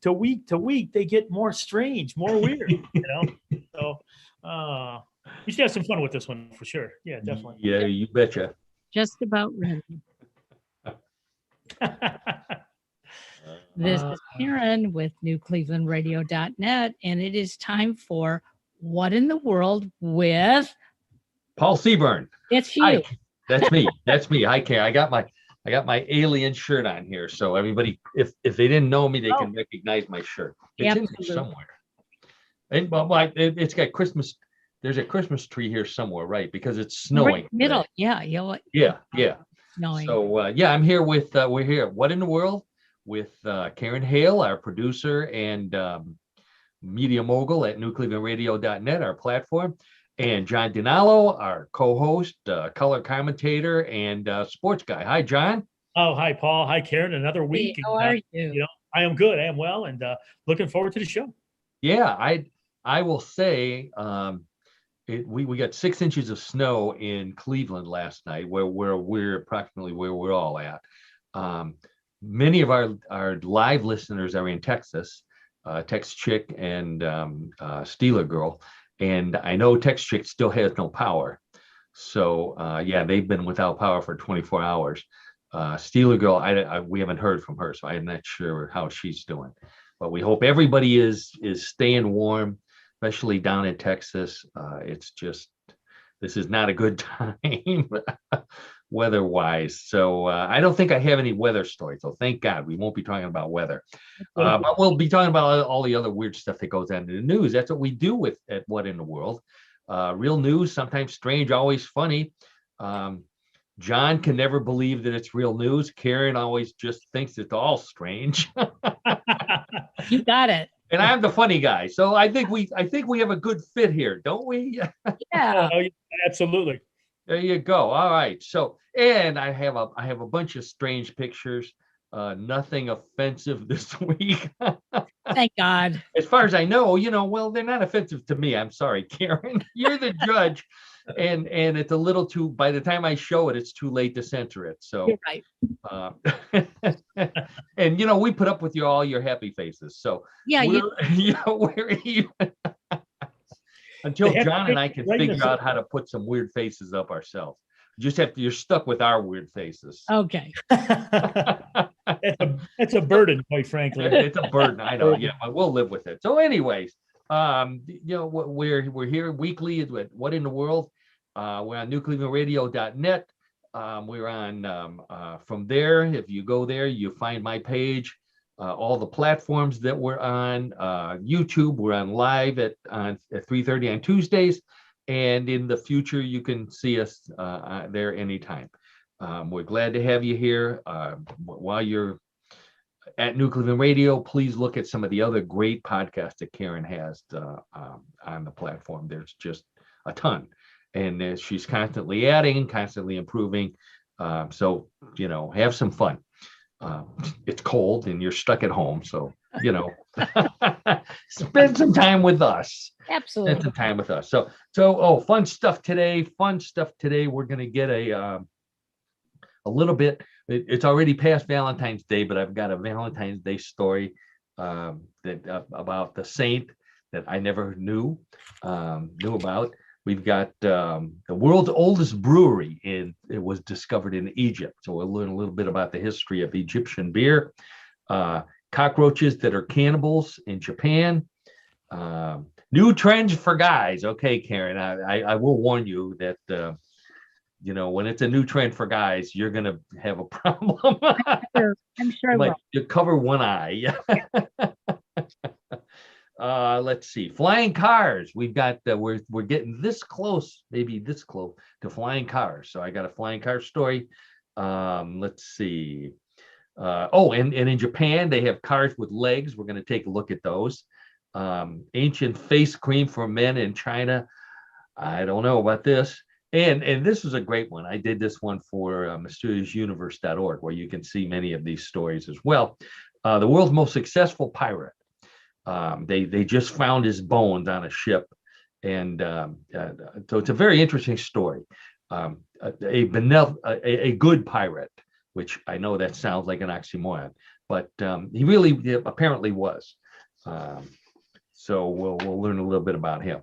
to week, they get more strange, more weird. So we should have some fun with this one for sure. Yeah, definitely. Yeah, you betcha. Just about ready. This is Karen with newclevelandradio.net, and it is time for What in the World with Paul Seaburn. It's you. Hi. That's me. That's me. Hi, Karen. I got my alien shirt on here, so everybody, if they didn't know me, they can recognize my shirt. It's in here somewhere. And it's got Christmas. There's a Christmas tree here somewhere, right? Because it's snowing. Right middle, yeah. Snowing. So I'm here with we're here at What in the World with Karen Hale, our producer and media mogul at newclevelandradio.net, our platform, and John DiNallo, our co-host, color commentator, and sports guy. Hi, John. Oh, hi, Paul. Hi, Karen. Another week. Hey, how are you? I am good. I am well, and looking forward to the show. Yeah, I will say we got 6 inches of snow in Cleveland last night, where we're approximately where we're all at. Many of our live listeners are in Texas, Tex Chick and Steeler Girl, and I know Tex Chick still has no power. So they've been without power for 24 hours. Steeler Girl, we haven't heard from her, so I'm not sure how she's doing. But we hope everybody is staying warm, especially down in Texas. This is not a good time weather-wise. So I don't think I have any weather stories. So thank God we won't be talking about weather. But we'll be talking about all the other weird stuff that goes on in the news. That's what we do at What in the World. Real news, sometimes strange, always funny. John can never believe that it's real news. Karen always just thinks it's all strange. You got it. And I'm the funny guy, so I think we have a good fit here, don't we? Yeah. Oh, absolutely. There you go. All right. So, and I have a bunch of strange pictures. Nothing offensive this week. Thank God. As far as I know, well, they're not offensive to me. I'm sorry, Karen. You're the judge. And it's a little too, by the time I show it, it's too late to censor it. So you're right. And we put up with all your happy faces. So yeah, we're even until John and I can figure out how to put some weird faces up ourselves. You're stuck with our weird faces. Okay. It's a burden, quite frankly. It's a burden. I know. Yeah, but we'll live with it. So anyways, we're here weekly with What in the World. We're on newclevelandradio.net. We're on from there. If you go there, you find my page, all the platforms that we're on. YouTube, we're on live at 3:30 on Tuesdays, and in the future you can see us there anytime. We're glad to have you here. While you're at New Cleveland Radio, please look at some of the other great podcasts that Karen has on the platform. There's just a ton. And she's constantly adding, constantly improving. So, have some fun. It's cold and you're stuck at home. So, spend some time with us. Absolutely. Spend some time with us. So, fun stuff today. We're going to get a little bit. It's already past Valentine's Day, but I've got a Valentine's Day story about the saint that I never knew about. We've got the world's oldest brewery, and it was discovered in Egypt. So we'll learn a little bit about the history of Egyptian beer. Cockroaches that are cannibals in Japan. New trends for guys. Okay, Karen, I will warn you that when it's a new trend for guys, you're going to have a problem. I'm sure. You cover one eye. Let's see. Flying cars. We've got, we're getting maybe this close to flying cars. So I got a flying car story. Let's see. And in Japan, they have cars with legs. We're going to take a look at those. Ancient face cream for men in China. I don't know about this. And this was a great one. I did this one for mysteriousuniverse.org, where you can see many of these stories as well. The world's most successful pirate. They just found his bones on a ship, and so it's a very interesting story. A good pirate, which I know that sounds like an oxymoron, but he really apparently was. So we'll learn a little bit about him.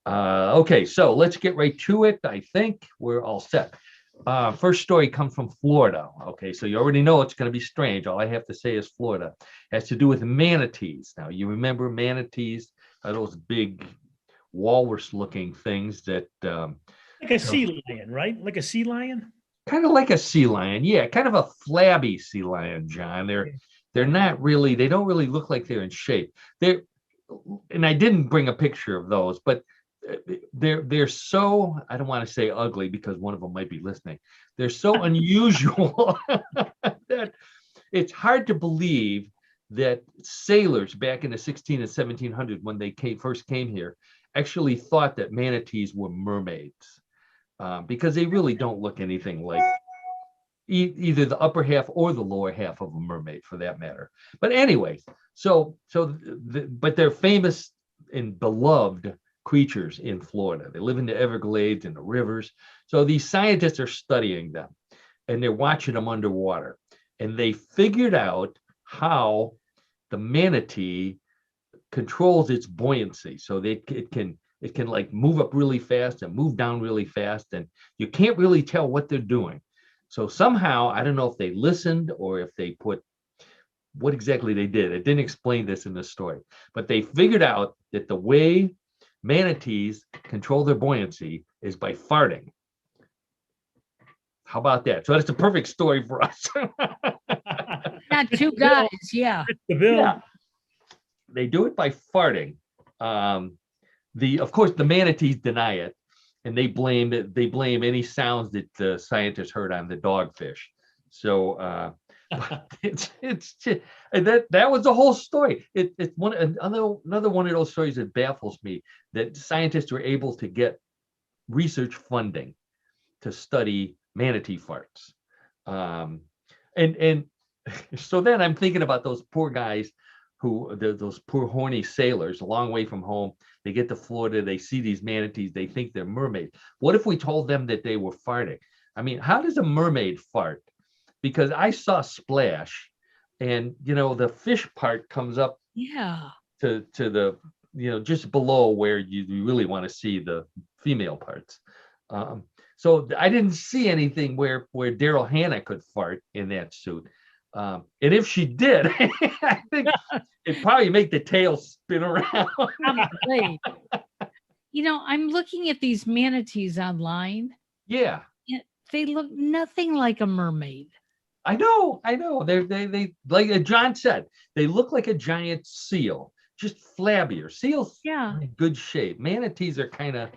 Okay, so let's get right to it. I think we're all set. First story comes from Florida. Okay, so you already know it's going to be strange. All I have to say is Florida. It has to do with manatees. Now, you remember manatees are those big walrus-looking things that like a sea lion, right? Like a sea lion. kind of like a sea lion. Yeah, kind of a flabby sea lion, John. They're not really. They don't really look like they're in shape. And I didn't bring a picture of those, but they're so, I don't want to say ugly because one of them might be listening. They're so unusual that it's hard to believe that sailors back in the 16 and 1700s, when they first came here, actually thought that manatees were mermaids, because they really don't look anything like either the upper half or the lower half of a mermaid, for that matter. But anyways, but they're famous and beloved creatures in Florida. They live in the Everglades and the rivers. So these scientists are studying them, and they're watching them underwater. And they figured out how the manatee controls its buoyancy, so that it can like move up really fast and move down really fast, and you can't really tell what they're doing. So somehow, I don't know if they listened or if they put what exactly they did. It didn't explain this in the story, but they figured out that the way manatees control their buoyancy is by farting. How about that? So that's a perfect story for us. Not two guys. Yeah. Yeah. They do it by farting. Of course, the manatees deny it, and they blame any sounds that the scientists heard on the dogfish. So it's and that was the whole story. It's another one of those stories that baffles me, that scientists were able to get research funding to study manatee farts. And so then I'm thinking about those poor guys those poor horny sailors a long way from home. They get to Florida, they see these manatees, they think they're mermaids. What if we told them that they were farting? I mean, how does a mermaid fart? Because I saw Splash, and the fish part comes up to the just below where you really want to see the female parts. So I didn't see anything where Daryl Hannah could fart in that suit. And if she did, I think it'd probably make the tail spin around. I'm looking at these manatees online. Yeah. They look nothing like a mermaid. I know. They like John said, they look like a giant seal, just flabbier. Seals are in good shape. Manatees are kind of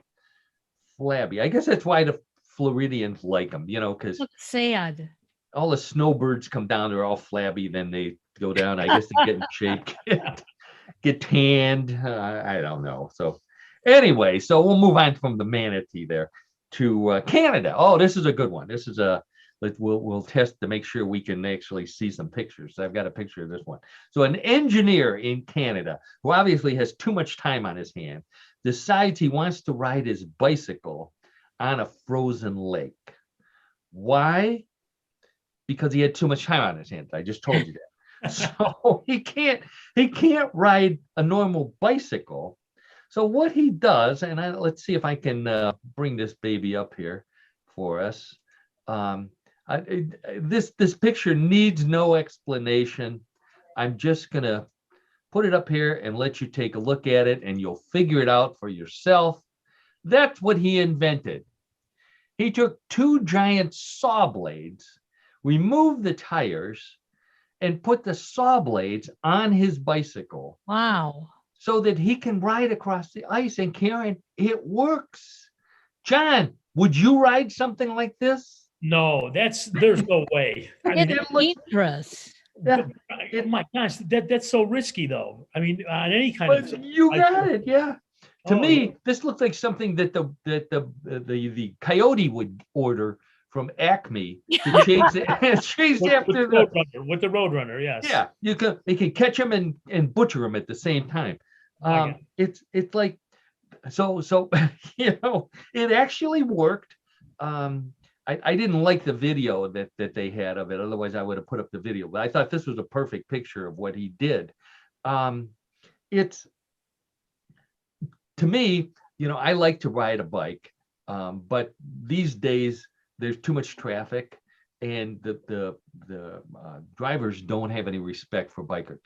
flabby. I guess that's why the Floridians like them, because look sad. All the snowbirds come down, they're all flabby, then they go down. I guess they get in shape, get tanned. I don't know. So anyway, so we'll move on from the manatee there to Canada. Oh, this is a good one. This is we'll test to make sure we can actually see some pictures. I've got a picture of this one. So an engineer in Canada, who obviously has too much time on his hand, decides he wants to ride his bicycle on a frozen lake. Why? Because he had too much time on his hands. I just told you that. So he can't ride a normal bicycle. So what he does, and let's see if I can bring this baby up here for us. This picture needs no explanation. I'm just gonna put it up here and let you take a look at it, and you'll figure it out for yourself. That's what he invented. He took two giant saw blades, removed the tires, and put the saw blades on his bicycle. Wow. So that he can ride across the ice. And Karen, it works. John, would you ride something like this? No, there's no way. It's dangerous. Oh my gosh, that's so risky though. I mean, on any kind of. You got it, yeah. To me, this looks like something that the coyote would order from Acme to chase after with the Roadrunner, yes. Yeah, you can catch them and butcher them at the same time. It's like so it actually worked. I didn't like the video that they had of it. Otherwise, I would have put up the video. But I thought this was a perfect picture of what he did. It's to me, I like to ride a bike, but these days there's too much traffic, and the drivers don't have any respect for bikers.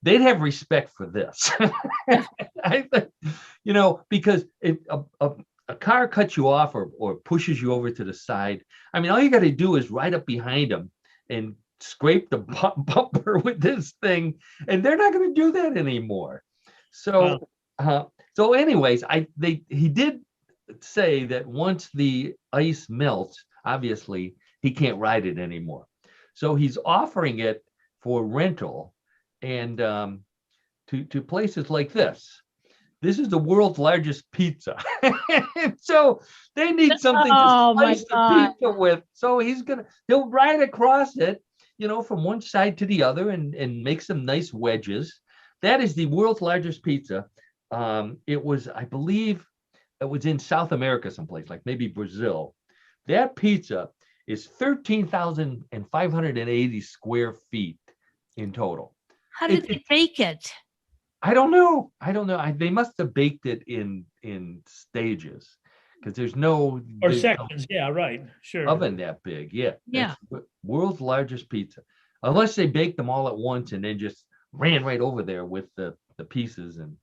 They'd have respect for this. I think, because if a car cuts you off or pushes you over to the side, I mean, all you got to do is ride up behind them and scrape the bumper with this thing, and they're not going to do that anymore. So, so anyways, he did say that once the ice melts, obviously he can't ride it anymore. So he's offering it for rental, and to places like this. This is the world's largest pizza. So they need something to slice the pizza with. So he'll ride across it, from one side to the other and make some nice wedges. That is the world's largest pizza. It was, I believe, it was in South America someplace, like maybe Brazil. That pizza is 13,580 square feet in total. How did they bake it? I don't know. They must have baked it in stages, because there's sections. Yeah, right. Sure. Oven that big. Yeah. Yeah. World's largest pizza. Unless they baked them all at once and then just ran right over there with the pieces, and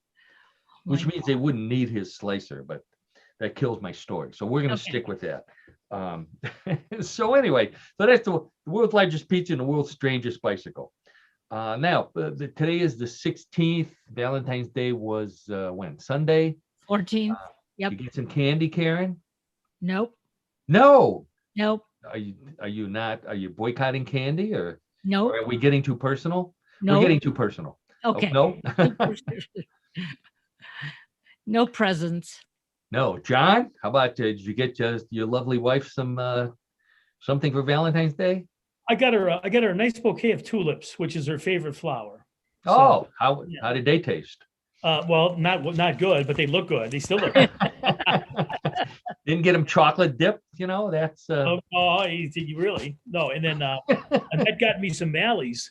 which means they wouldn't need his slicer, but that kills my story. So we're going to stick with that. So anyway, so that's the world's largest pizza and the world's strangest bicycle. Now, today is the 16th. Valentine's Day was when? Sunday? 14th. Yep. You get some candy, Karen? Nope. No. Nope. Are you not? Are you boycotting candy, or? Nope. Or are we getting too personal? Nope. We're getting too personal. Okay. Oh, no. No presents. No. John, how about did you get your lovely wife some something for Valentine's Day? I got her a nice bouquet of tulips, which is her favorite flower. So, how did they taste? Well, not good, but they look good. They still look good. Didn't get them chocolate dipped, that's really no. And then that got me some Mally's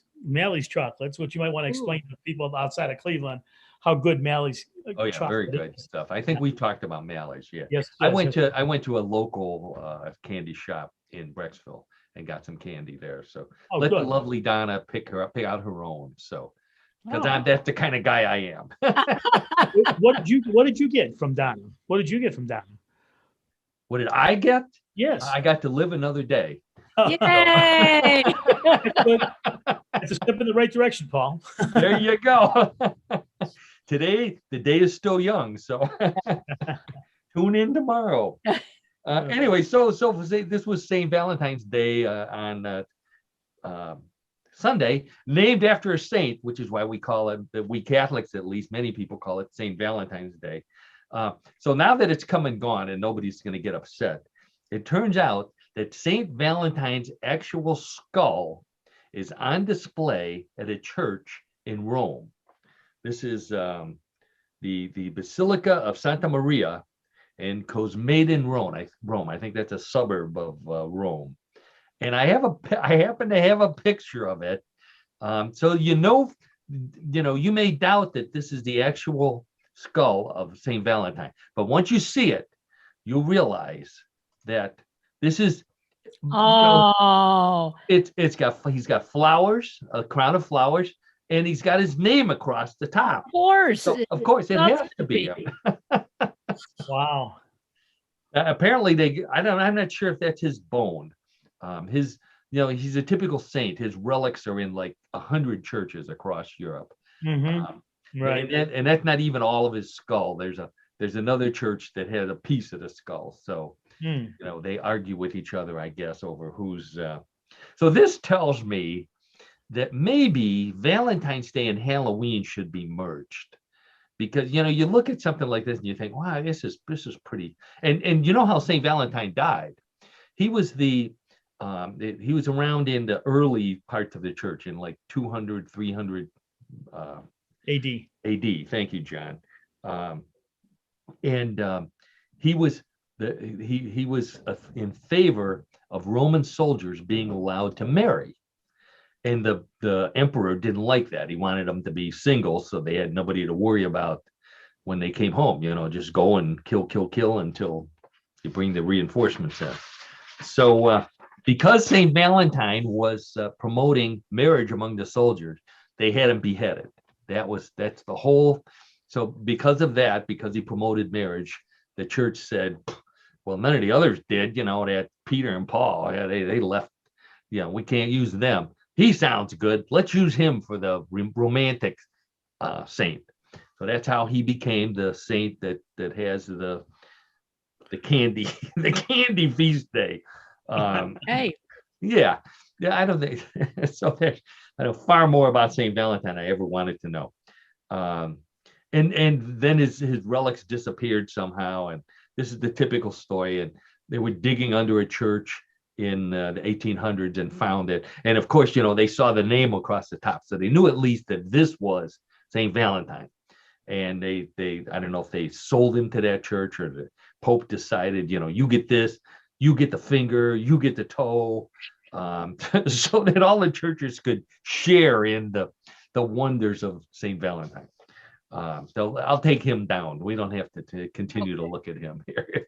chocolates, which you might want to explain to people outside of Cleveland how good Mally's. Oh yeah, very good stuff. I think we talked about Mally's. Yeah. Yes. I went to a local candy shop in Brecksville and got some candy there. So let the lovely Donna pick out her own. So because that's the kind of guy I am. What did you get from Donna? What did you get from Donna? What did I get? Yes. I got to live another day. Yay! It's a step in the right direction, Paul. There you go. Today, the day is still young, so tune in tomorrow. Anyway, so this was St. Valentine's Day on Sunday, named after a saint, which is why we call it, we Catholics at least, many people call it St. Valentine's Day. So now that it's come and gone and nobody's going to get upset, it turns out that St. Valentine's actual skull is on display at a church in Rome. This is the Basilica of Santa Maria in Cosmedin, Rome. I think that's a suburb of Rome. And I happen to have a picture of it. So you may doubt that this is the actual skull of St. Valentine, but once you see it, you'll realize that this is. He's got flowers, a crown of flowers, and he's got his name across the top. Of course. So, of course, it has to be him. Wow. Apparently, I'm not sure if that's his bone. He's a typical saint. His relics are in like 100 churches across Europe. Mm-hmm. Right. And that's not even all of his skull. There's another church that had a piece of the skull. So, they argue with each other, I guess, over who's. So this tells me that maybe Valentine's Day and Halloween should be merged, because you look at something like this and you think, wow, this is pretty. And you know how St. Valentine died? He was he was around in the early parts of the church in like 200, 300 AD. Thank you, John. He was he was in favor of Roman soldiers being allowed to marry. And the emperor didn't like that. He wanted them to be single, so they had nobody to worry about when they came home. Just go and kill until you bring the reinforcements in. So because St. Valentine was promoting marriage among the soldiers, they had him beheaded. That's the whole. So because of that, because he promoted marriage, the church said, well, none of the others did. That Peter and Paul, they left. We can't use them. He sounds good. Let's use him for the romantic saint. So that's how he became the saint that has the candy the candy feast day. Hey, Yeah, I don't think so. I know far more about St. Valentine I ever wanted to know. And then his relics disappeared somehow, and this is the typical story. And they were digging under a church in the 1800s and found it. And of course, they saw the name across the top, so they knew at least that this was St. Valentine. And they I don't know if they sold him to that church, or the Pope decided, you get this, you get the finger, you get the toe, so that all the churches could share in the wonders of St. Valentine. So I'll take him down. We don't have to continue to look at him here.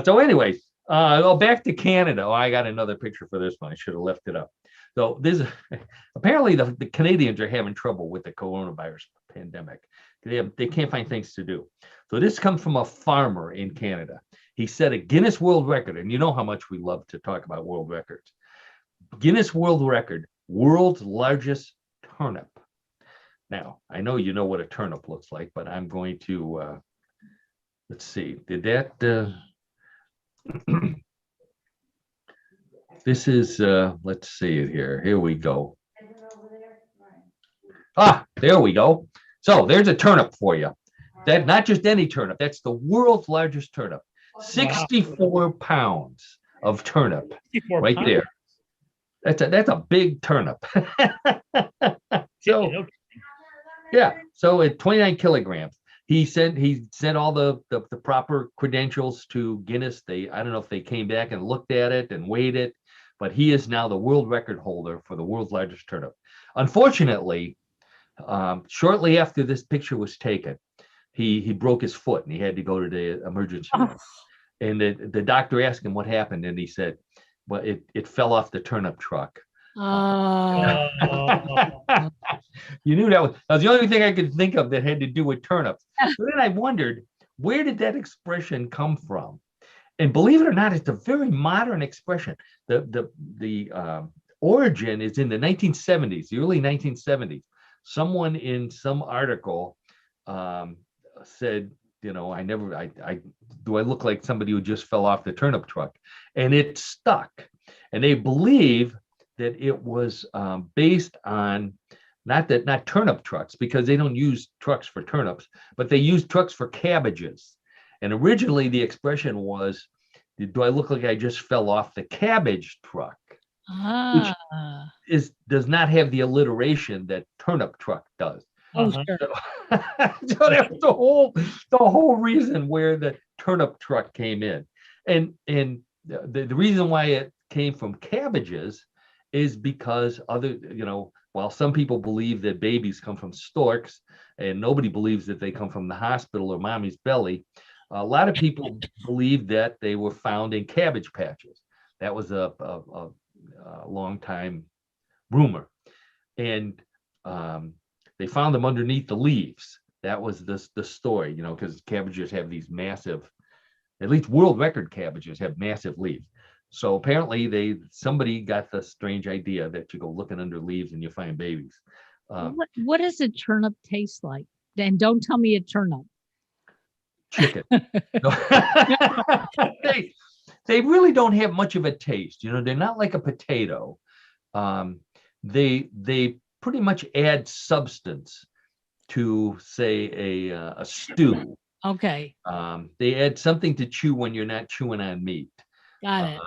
So anyway, back to Canada. I got another picture for this one. I should have left it up. So apparently the Canadians are having trouble with the coronavirus pandemic. They can't find things to do. So this comes from a farmer in Canada. He set a Guinness World Record, and you know how much we love to talk about world records. Guinness World Record, world's largest turnip. Now, I know you know what a turnip looks like, but I'm going to, let's see, did that, this is, let's see it here. Here we go. There we go. So there's a turnip for you. That not just any turnip, that's the world's largest turnip. 64 pounds of turnip right there. That's a big turnip. So yeah, so at 29 kilograms. He sent all the proper credentials to Guinness. I don't know if they came back and looked at it and weighed it, but he is now the world record holder for the world's largest turnip. Unfortunately, shortly after this picture was taken, he broke his foot and he had to go to the emergency room. And the doctor asked him what happened, and he said, well, it fell off the turnip truck. You knew that was the only thing I could think of that had to do with turnips. So then I wondered, where did that expression come from? And believe it or not, it's a very modern expression. The origin is in the 1970s, the early 1970s. Someone in some article said, do I look like somebody who just fell off the turnip truck? And it stuck. And they believe that it was based on not turnip trucks, because they don't use trucks for turnips, but they use trucks for cabbages. And originally the expression was, do I look like I just fell off the cabbage truck? Which does not have the alliteration that turnip truck does. Oh, sure. So that's the whole reason where the turnip truck came in. And the reason why it came from cabbages is because while some people believe that babies come from storks and nobody believes that they come from the hospital or mommy's belly, a lot of people believe that they were found in cabbage patches. That was a long time rumor. And they found them underneath the leaves. That was the story, because cabbages have these massive, at least world record cabbages have massive leaves. So apparently somebody got the strange idea that you go looking under leaves and you find babies. What does a turnip taste like? And don't tell me a turnip. Chicken. They really don't have much of a taste. They're not like a potato. They pretty much add substance to, say, a stew. Okay. They add something to chew when you're not chewing on meat. Got it.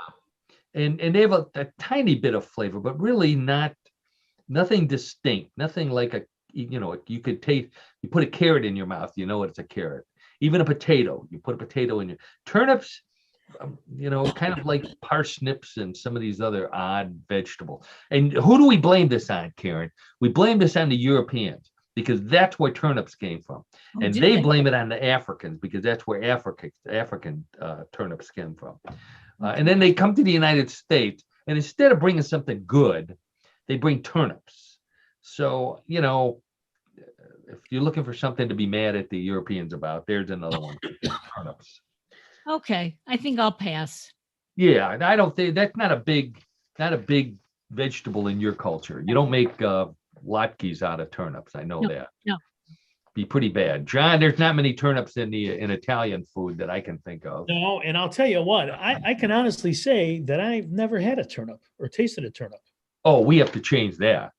And they have a tiny bit of flavor, but really nothing distinct, nothing like you could taste, you put a carrot in your mouth, it's a carrot. Even a potato, you put a potato in your turnips. kind of like parsnips and some of these other odd vegetables. And who do we blame this on, Karen? We blame this on the Europeans because that's where turnips came from. Oh, And did they they? blame it on the Africans because that's where African turnips came from. And then they come to the United States, and instead of bringing something good, they bring turnips. So, if you're looking for something to be mad at the Europeans about, there's another one. Turnips. Okay, I think I'll pass. Yeah, and I don't think that's not a big vegetable in your culture. You don't make latkes out of turnips. I know No, that. no. Be pretty bad. John, there's not many turnips in Italian food that I can think of. No, and I'll tell you what, I can honestly say that I've never had a turnip or tasted a turnip. Oh, we have to change that.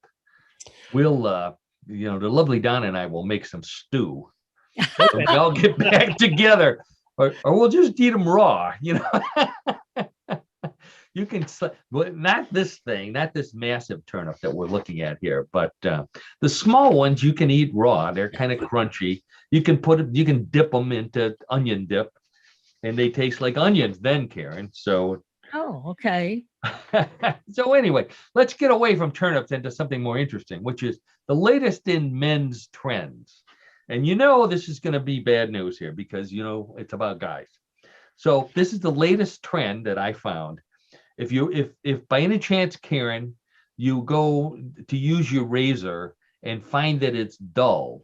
We'll the lovely Donna and I will make some stew. We all get back together. Or we'll just eat them raw, You can, well, not this massive turnip that we're looking at here, but the small ones you can eat raw. They're kind of crunchy. You can dip them into onion dip, and they taste like onions then, Karen. So, Oh, okay. so anyway, let's get away from turnips into something more interesting, which is the latest in men's trends. And this is going to be bad news here because it's about guys. So this is the latest trend that I found. If by any chance, Karen, you go to use your razor and find that it's dull,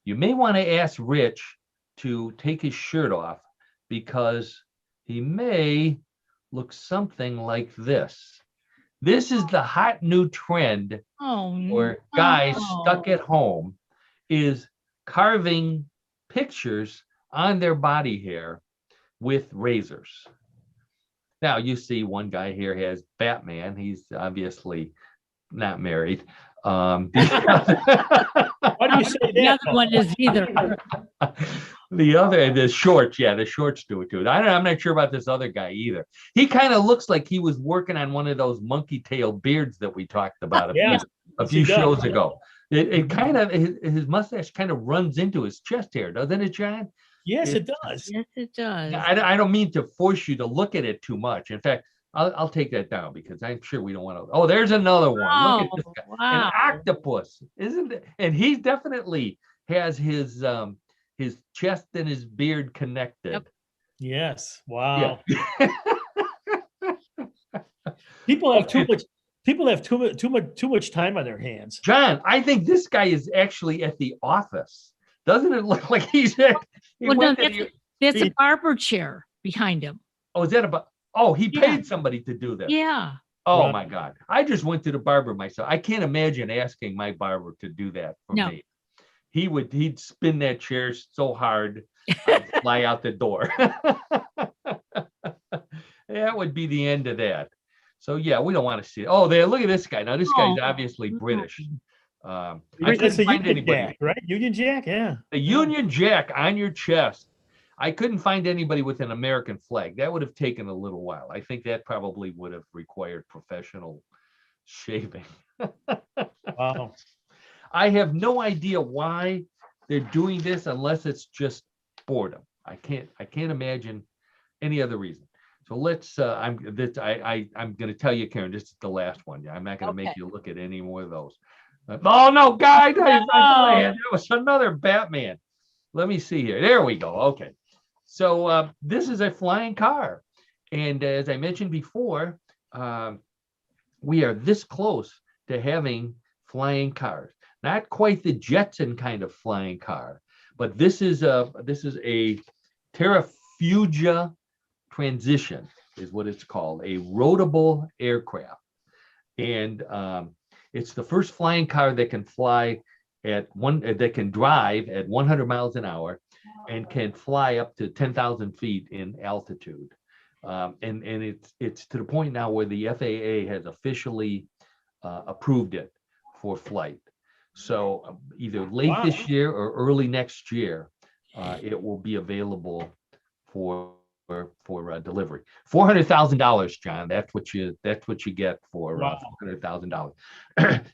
you may want to ask Rich to take his shirt off because he may look something like this. This is the hot new trend where guys stuck at home is carving pictures on their body hair with razors. Now you see one guy here has Batman. He's obviously not married. Why do you say that? The other one is either. The shorts, the shorts do it too. I'm not sure about this other guy either. He kind of looks like he was working on one of those monkey tail beards that we talked about a few shows ago. It kind of his mustache kind of runs into his chest hair, doesn't it, John? Yes, it does. Yes, it does. I don't mean to force you to look at it too much. In fact, I'll take that down because I'm sure we don't want to. Oh, there's another one. Look at this guy. Wow. An octopus, isn't it? And he definitely has his chest and his beard connected. Yep. Yes. Wow. Yeah. People have too much time on their hands. John, I think this guy is actually at the office. Doesn't it look like he's at? That's a barber chair behind him. Oh, is that about? Oh, he paid somebody to do that. Yeah. Oh my God. I just went to the barber myself. I can't imagine asking my barber to do that for me. He'd spin that chair so hard, I'd fly out the door. That would be the end of that. So yeah, we don't want to see it. Oh, there, look at this guy. Now this guy's obviously British. I couldn't find anybody. Jack, right? Union Jack, yeah. The Union Jack on your chest. I couldn't find anybody with an American flag. That would have taken a little while. I think that probably would have required professional shaving. Wow. I have no idea why they're doing this unless it's just boredom. I can't imagine any other reason. So let's I'm going to tell you, Karen, this is the last one. I'm not going to make you look at any more of those. Oh no, guy, that was another Batman. Let me see here. There we go. Okay. So this is a flying car. And as I mentioned before, we are this close to having flying cars. Not quite the Jetson kind of flying car, but this is a Terrafugia Transition is what it's called, a roadable aircraft. And it's the first flying car that can fly that can drive at 100 miles an hour and can fly up to 10,000 feet in altitude. And it's to the point now where the FAA has officially approved it for flight. So either late this year or early next year, it will be available for delivery. $400,000, John. That's what you get for $400,000.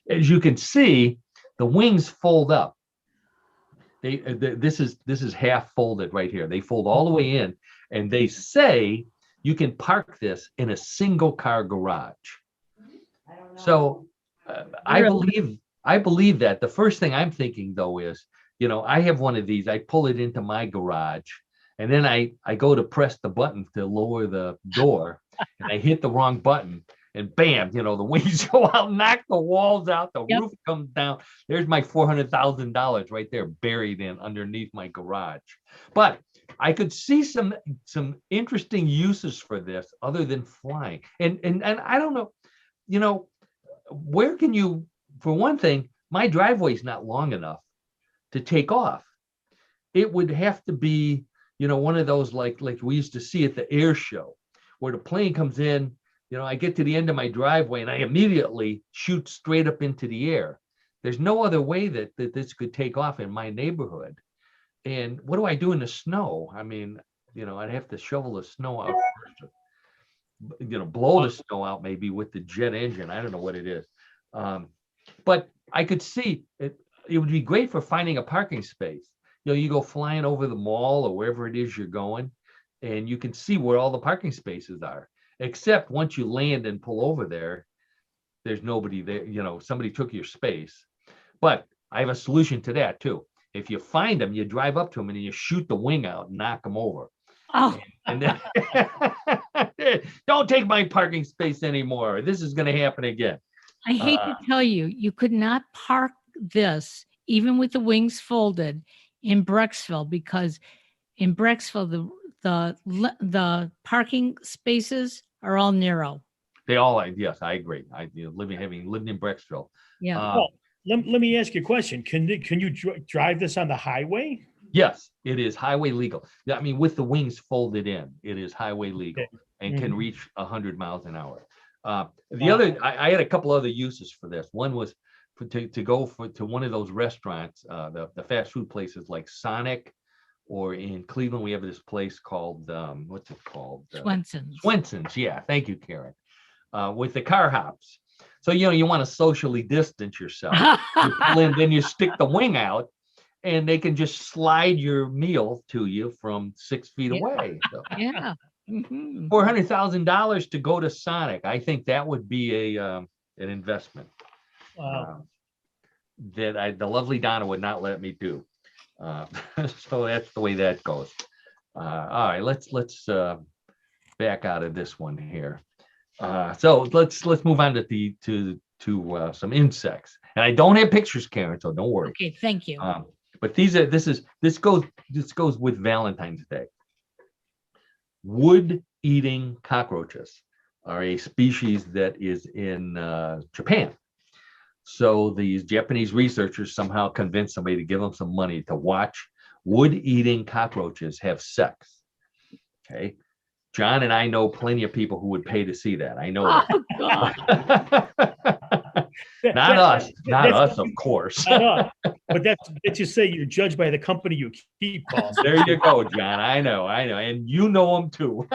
As you can see, the wings fold up. This is half folded right here. They fold all the way in, and they say you can park this in a single car garage. So I believe that. The first thing I'm thinking though is, I have one of these, I pull it into my garage, and then I go to press the button to lower the door, and I hit the wrong button, and bam, the wings go out, knock the walls out, the roof comes down. There's my $400,000 right there buried in underneath my garage. But I could see some interesting uses for this other than flying. And I don't know, where can you, for one thing, my driveway is not long enough to take off. It would have to be, one of those like we used to see at the air show, where the plane comes in, I get to the end of my driveway and I immediately shoot straight up into the air. There's no other way that this could take off in my neighborhood. And what do I do in the snow? I mean, I'd have to shovel the snow out first, blow the snow out maybe with the jet engine. I don't know what it is. But I could see it would be great for finding a parking space. You go flying over the mall or wherever it is you're going, and you can see where all the parking spaces are. Except once you land and pull over there, there's nobody there. Somebody took your space. But I have a solution to that too. If you find them, you drive up to them and you shoot the wing out and knock them over. Oh, And then, don't take my parking space anymore. This is going to happen again. I hate to tell you, you could not park this, even with the wings folded, in Brecksville, because in Brecksville, the parking spaces are all narrow. They all are. Yes, I agree. Having lived in Brecksville. Yeah. Well, let me ask you a question. Can you drive this on the highway? Yes, it is highway legal. I mean, with the wings folded in, it is highway legal and can reach 100 miles an hour. I had a couple other uses for this. One was to go to one of those restaurants, the fast food places like Sonic, or in Cleveland, we have this place called, what's it called? Swenson's. Swenson's, yeah. Thank you, Karen. With the car hops. So, you want to socially distance yourself. You pull in, then you stick the wing out, and they can just slide your meal to you from 6 feet away. So, yeah. Mm-hmm. $400,000 to go to Sonic. I think that would be an investment. Wow. That the lovely Donna would not let me do. So that's the way that goes. All right, let's back out of this one here. So let's move on to some insects. And I don't have pictures, Karen, so don't worry. Okay, thank you. But this goes with Valentine's Day. Wood-eating cockroaches are a species that is in Japan. So these Japanese researchers somehow convinced somebody to give them some money to watch wood-eating cockroaches have sex. Okay. John and I know plenty of people who would pay to see that. I know Oh, God. Not us, of course. But let's just say you're judged by the company you keep, Paul. There you go, John. I know. And you know them too.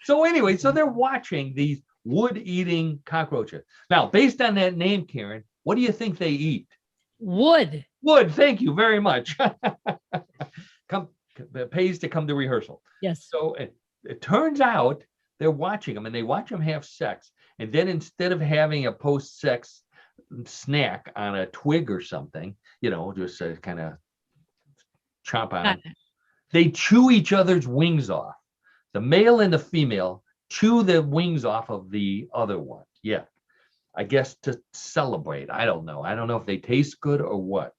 So anyway, so they're watching these wood-eating cockroaches. Now, based on that name, Karen, what do you think they eat? Wood. Wood. Thank you very much. It pays to come to rehearsal. Yes. So it turns out they're watching them, and they watch them have sex. And then instead of having a post-sex snack on a twig or something, just kind of chomp on it, they chew each other's wings off. The male and the female chew the wings off of the other one. Yeah. I guess to celebrate. I don't know. I don't know if they taste good or what.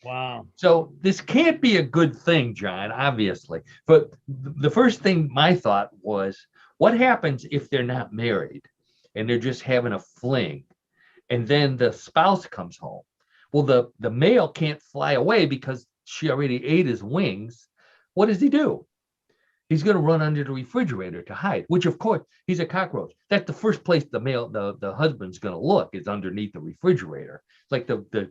Wow. So this can't be a good thing, John, obviously. But the first thing my thought was, what happens if they're not married and they're just having a fling, and then the spouse comes home? Well, the male can't fly away because she already ate his wings. What does he do? He's going to run under the refrigerator to hide, which, of course, he's a cockroach. That's the first place the husband's going to look, is underneath the refrigerator. It's like the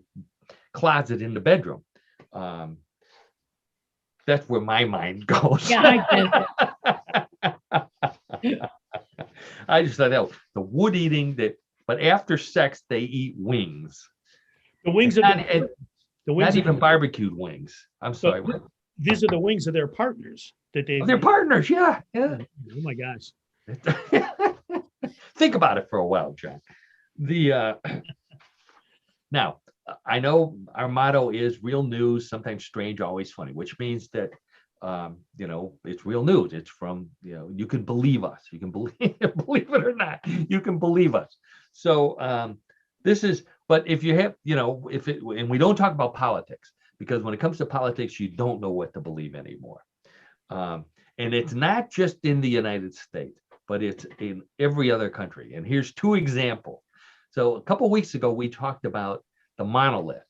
closet in the bedroom. That's where my mind goes. Yeah, I get it. I just thought that the wood eating but after sex they eat wings. The wings not are even barbecued wings. I'm sorry. these are the wings of their partners that they. They're partners. Yeah. Oh my gosh. Think about it for a while, John. Now, I know our motto is real news, sometimes strange, always funny, which means that it's real news. It's from, you can believe us. You can believe believe it or not, you can believe us. So but if you have, and we don't talk about politics, because when it comes to politics, you don't know what to believe anymore. And it's not just in the United States, but it's in every other country. And here's 2 examples. So a couple of weeks ago, we talked about the monolith.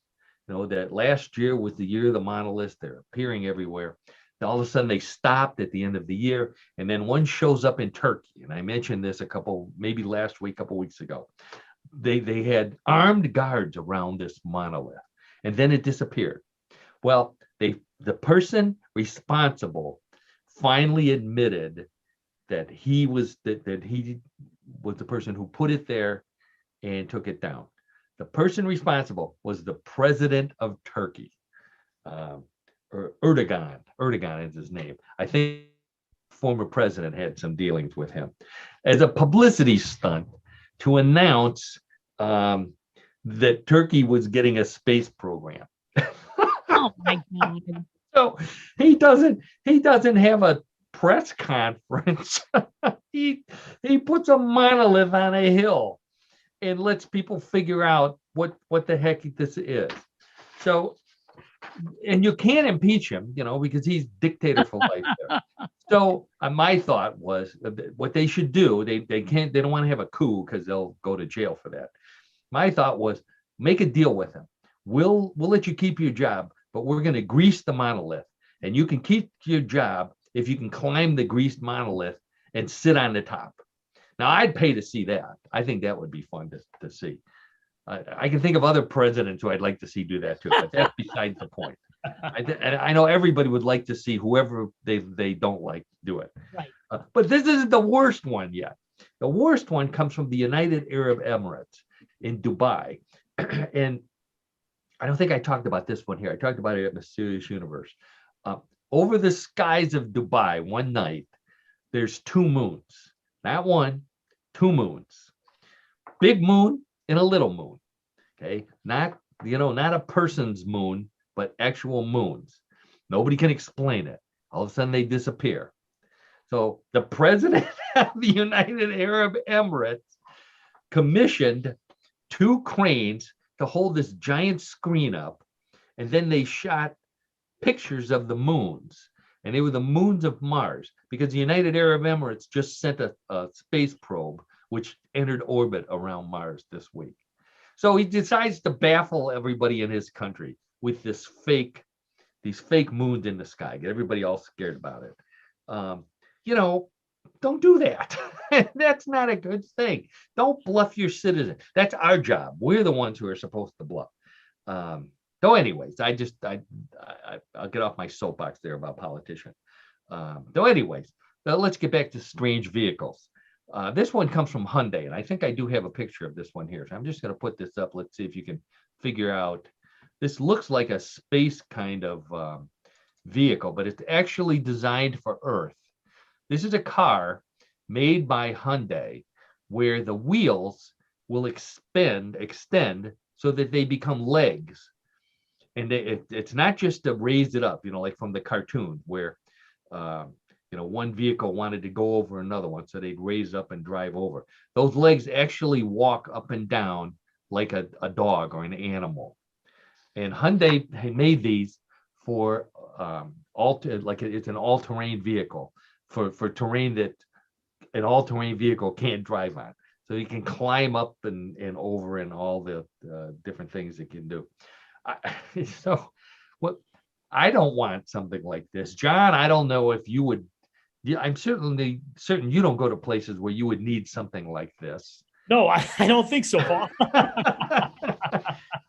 That last year was the year of the monoliths. They're appearing everywhere. And all of a sudden, they stopped at the end of the year. And then one shows up in Turkey. And I mentioned this maybe last week, a couple of weeks ago. They had armed guards around this monolith. And then it disappeared. Well, the person responsible finally admitted that he was the person who put it there and took it down. The person responsible was the president of Turkey, Erdogan. Erdogan is his name. I think former president had some dealings with him as a publicity stunt to announce that Turkey was getting a space program. Oh my God. So he doesn't have a press conference. he puts a monolith on a hill and lets people figure out what the heck this is. So, and you can't impeach him, because he's dictator for life there. So my thought was what they should do. They don't want to have a coup because they'll go to jail for that. My thought was make a deal with him. We'll let you keep your job, but we're going to grease the monolith, and you can keep your job if you can climb the greased monolith and sit on the top. Now, I'd pay to see that. I think that would be fun to see. I can think of other presidents who I'd like to see do that too, but that's besides the point. I know everybody would like to see whoever they don't like do it. Right. But this isn't the worst one yet. The worst one comes from the United Arab Emirates in Dubai. And I don't think I talked about this one here. I talked about it at Mysterious Universe. Over the skies of Dubai one night, there's 2 moons. Not one, 2 moons. Big moon and a little moon. Okay, not a person's moon, but actual moons. Nobody can explain it. All of a sudden they disappear. So the president of the United Arab Emirates commissioned 2 cranes to hold this giant screen up, and then they shot pictures of the moons, and they were the moons of Mars, because the United Arab Emirates just sent a space probe which entered orbit around Mars this week. So he decides to baffle everybody in his country with these fake moons in the sky, get everybody all scared about it. Don't do that. That's not a good thing. Don't bluff your citizens. That's our job. We're the ones who are supposed to bluff. So anyways, I'll get off my soapbox there about politicians. Let's get back to strange vehicles. This one comes from Hyundai, and I think I do have a picture of this one here. So I'm just going to put this up. Let's see if you can figure out. This looks like a space kind of vehicle, but it's actually designed for Earth. This is a car made by Hyundai where the wheels will extend so that they become legs. And it's not just to raise it up, like from the cartoon where, one vehicle wanted to go over another one, so they'd raise up and drive over. Those legs actually walk up and down like a dog or an animal. And Hyundai made these for it's an all-terrain vehicle for terrain that an all-terrain vehicle can't drive on. So you can climb up and over and all the different things it can do. I don't want something like this, John. I don't know if you would. I'm certainly certain you don't go to places where you would need something like this. No, I don't think so, Paul.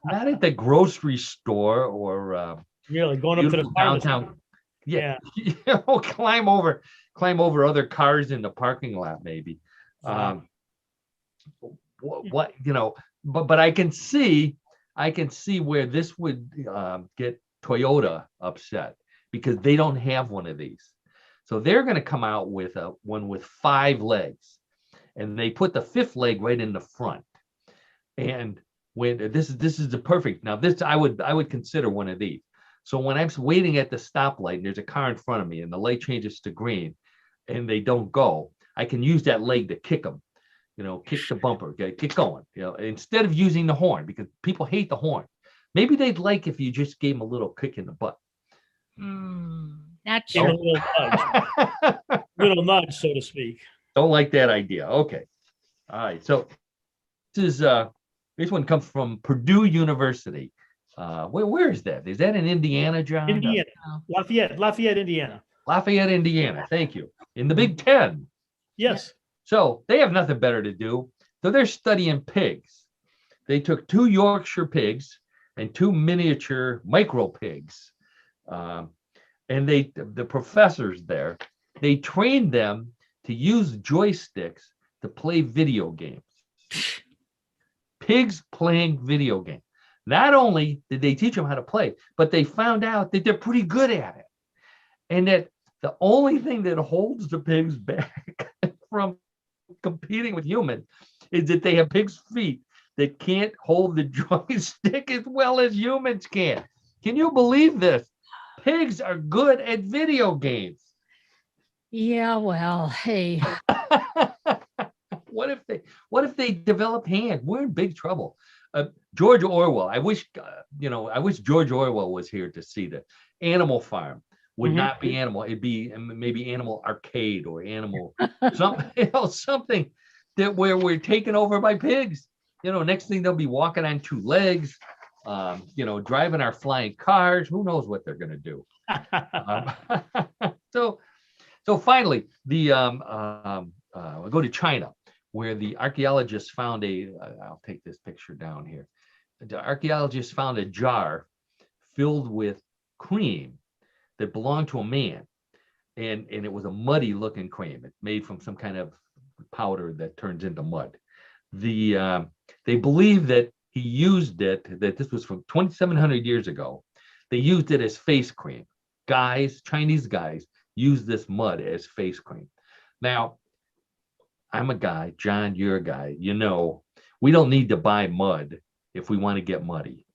Not at the grocery store or really going up to the downtown. Yeah. Climb over other cars in the parking lot, maybe. But I can see where this would get Toyota upset, because they don't have one of these. So they're going to come out with one with 5 legs, and they put the 5th leg right in the front. And when this is the perfect. Now this I would consider one of these. So when I'm waiting at the stoplight and there's a car in front of me and the light changes to green and they don't go, I can use that leg to kick them, kick the bumper, get going, instead of using the horn, because people hate the horn. Maybe they'd like if you just gave them a little kick in the butt. Not Give sure. a little nudge, so to speak. Don't like that idea. Okay. All right. So this one comes from Purdue University. Where is that? Is that in Indiana, John? Indiana, Lafayette, Indiana. Lafayette, Indiana. Thank you. In the Big Ten. Yes. So they have nothing better to do. So they're studying pigs. They took 2 Yorkshire pigs and 2 miniature micro pigs. And the professors there, they trained them to use joysticks to play video games. Pigs playing video games. Not only did they teach them how to play, but they found out that they're pretty good at it. And that the only thing that holds the pigs back from competing with humans is that they have pigs' feet that can't hold the joystick as well as humans can. Can you believe this? Pigs are good at video games. Yeah, well, hey. What if they develop hands? We're in big trouble. George Orwell. I wish George Orwell was here to see this. Animal Farm would not be Animal. It'd be maybe Animal Arcade or Animal something that where we're taken over by pigs. Next thing they'll be walking on 2 legs. Driving our flying cars. Who knows what they're going to do? So finally, we'll go to China, where the archaeologists found I'll take this picture down here. The archaeologists found a jar filled with cream that belonged to a man. And it was a muddy looking cream. It's made from some kind of powder that turns into mud. They believe that he used it, that this was from 2,700 years ago. They used it as face cream. Chinese guys use this mud as face cream. Now, I'm a guy, John, you're a guy, we don't need to buy mud if we want to get muddy.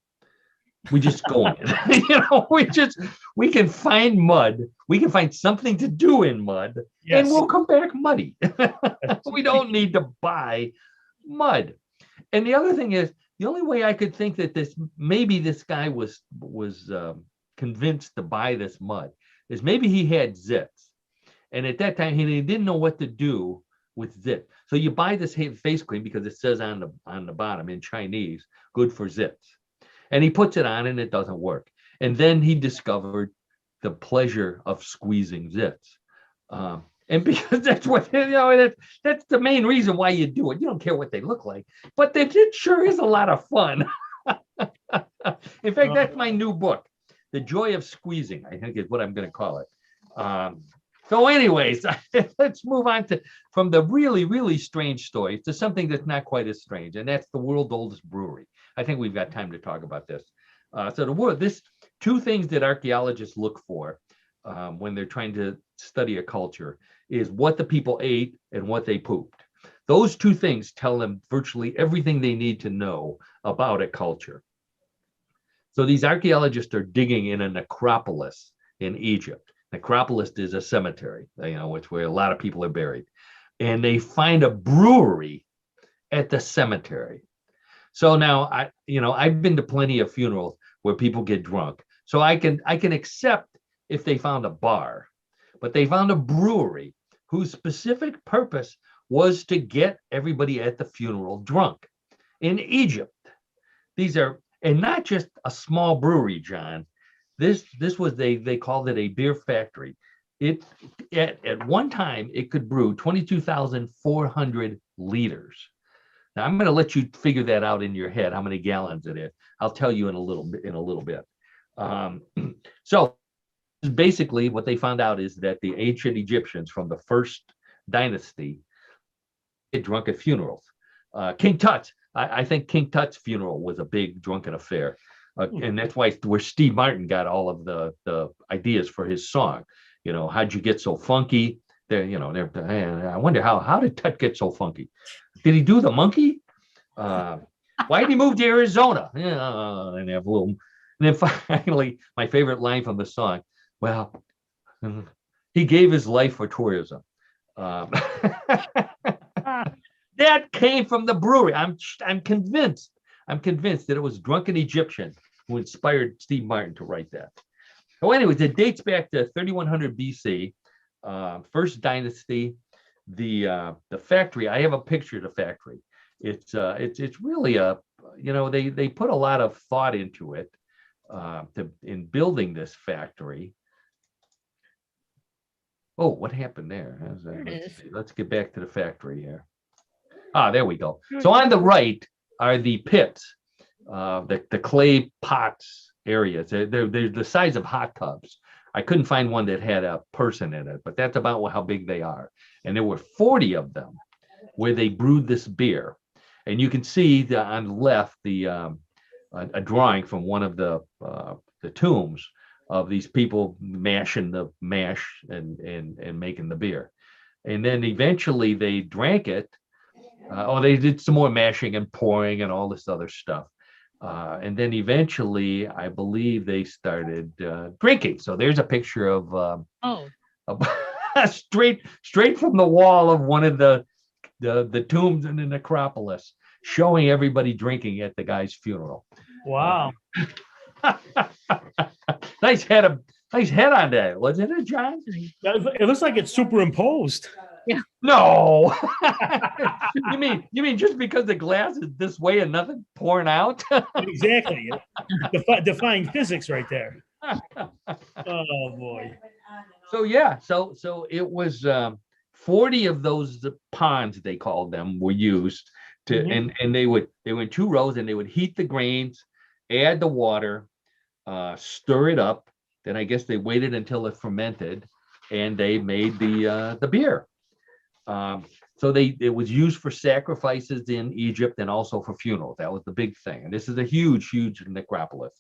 We just go in it. We can find mud. We can find something to do in mud, and we'll come back muddy. We don't need to buy mud. And the other thing is, the only way I could think that maybe this guy was convinced to buy this mud is maybe he had zits. And at that time, he didn't know what to do with zits. So you buy this face cream because it says on the bottom in Chinese, good for zits. And he puts it on and it doesn't work. And then he discovered the pleasure of squeezing zits. And because that's what, that's the main reason why you do it. You don't care what they look like, but it sure is a lot of fun. In fact, that's my new book, The Joy of Squeezing, I think is what I'm going to call it. So anyways, let's move on from the really, really strange stories to something that's not quite as strange, and that's the world's oldest brewery. I think we've got time to talk about this. This 2 things that archaeologists look for when they're trying to study a culture is what the people ate and what they pooped. Those 2 things tell them virtually everything they need to know about a culture. So these archaeologists are digging in a necropolis in Egypt. Necropolis is a cemetery, it's where a lot of people are buried. And they find a brewery at the cemetery. So now I've been to plenty of funerals where people get drunk. So I can accept if they found a bar, but they found a brewery whose specific purpose was to get everybody at the funeral drunk. In Egypt, and not just a small brewery, John. This was they called it a beer factory. It at one time it could brew 22,400 liters. Now I'm going to let you figure that out in your head how many gallons it is. I'll tell you in a little bit. So basically what they found out is that the ancient Egyptians from the first dynasty get drunk at funerals. King Tut's, I think King Tut's funeral was a big drunken affair. And that's where Steve Martin got all of the ideas for his song. You know, how'd you get so funky? There, you know, I wonder how did Tut get so funky? Did he do the monkey? Why did he move to Arizona? Yeah, and have a little. And then finally, my favorite line from the song. Well, he gave his life for tourism. That came from the brewery. I'm convinced. I'm convinced that it was drunken Egyptian who inspired Steve Martin to write that. So, anyways, it dates back to 3100 BC, first dynasty. The factory. I have a picture of the factory. It's really they put a lot of thought into it in building this factory. Oh, what happened there? Let's get back to the factory here. There we go. So on the right are the pits, the clay pots areas. They're the size of hot tubs. I couldn't find one that had a person in it, but that's about how big they are. And there were 40 of them where they brewed this beer. And you can see on the left a drawing from one of the tombs of these people mashing the mash and making the beer. And then eventually they drank it. They did some more mashing and pouring and all this other stuff. And then eventually, I believe they started drinking. So there's a picture of straight from the wall of one of the tombs in the necropolis, showing everybody drinking at the guy's funeral. Wow. Nice head on that, wasn't it, John? It looks like it's superimposed. Yeah. No. You mean just because the glass is this way and nothing pouring out? Exactly. Defying physics right there. Oh boy. So yeah, so it was 40 of those ponds, they called them, were used to and they were in two rows, and they would heat the grains, add the water, stir it up. Then I guess they waited until it fermented, and they made the beer. So it was used for sacrifices in Egypt and also for funerals. That was the big thing. And this is a huge necropolis.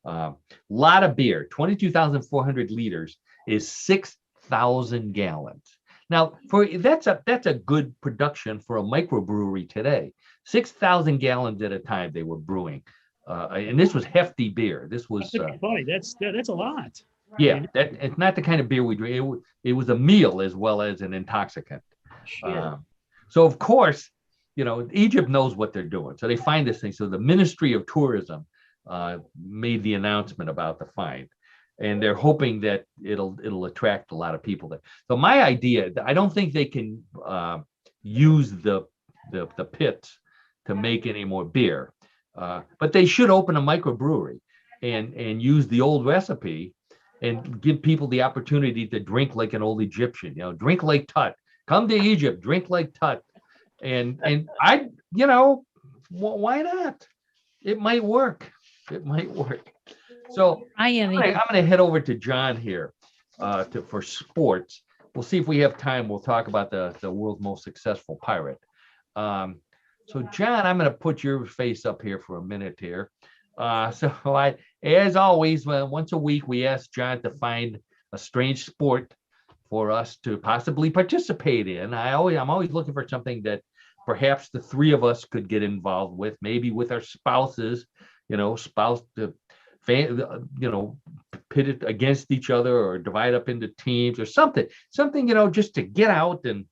Lot of beer, 22,400 liters is 6,000 gallons. Now, that's a good production for a microbrewery today. 6,000 gallons at a time they were brewing. And this was hefty beer. This was funny. That's a lot. Yeah, it's not the kind of beer we drink. It was a meal as well as an intoxicant. Sure. So of course, Egypt knows what they're doing. So they find this thing. So the Ministry of Tourism made the announcement about the find, and they're hoping that it'll attract a lot of people there. So my idea, I don't think they can use the pits to make any more beer, but they should open a microbrewery and use the old recipe and give people the opportunity to drink like an old Egyptian. Drink like Tut. Come to Egypt, drink like Tut. And I, why not? It might work. So I'm going to head over to John here for sports. We'll see if we have time. We'll talk about the world's most successful pirate. So John, I'm going to put your face up here for a minute here. As always, once a week, we ask John to find a strange sport for us to possibly participate in. I'm always looking for something that perhaps the three of us could get involved with, maybe with our spouses, pit it against each other or divide up into teams or something, just to get out. And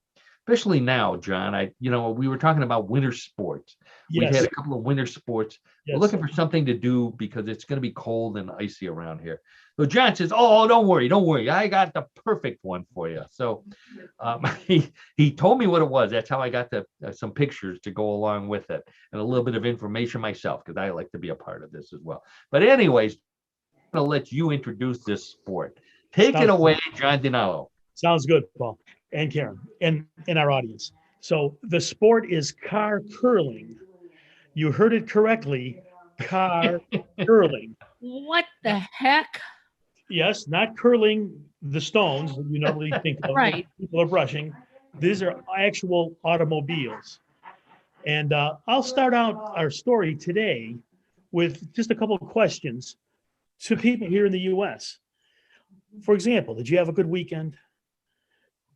especially now, John, we were talking about winter sports. Yes. We've had a couple of winter sports. Yes. We're looking for something to do because it's going to be cold and icy around here. So John says, "Oh, don't worry. I got the perfect one for you." So he told me what it was. That's how I got some pictures to go along with it and a little bit of information myself, because I like to be a part of this as well. But anyways, I'm going to let you introduce this sport. Take it away, John DiNallo. Sounds good, Paul and Karen and our audience. So the sport is car curling. You heard it correctly, car curling. What the heck? Yes, not curling the stones that you normally think of. Right. People are brushing. These are actual automobiles. And I'll start out our story today with just a couple of questions to people here in the US. For example, did you have a good weekend?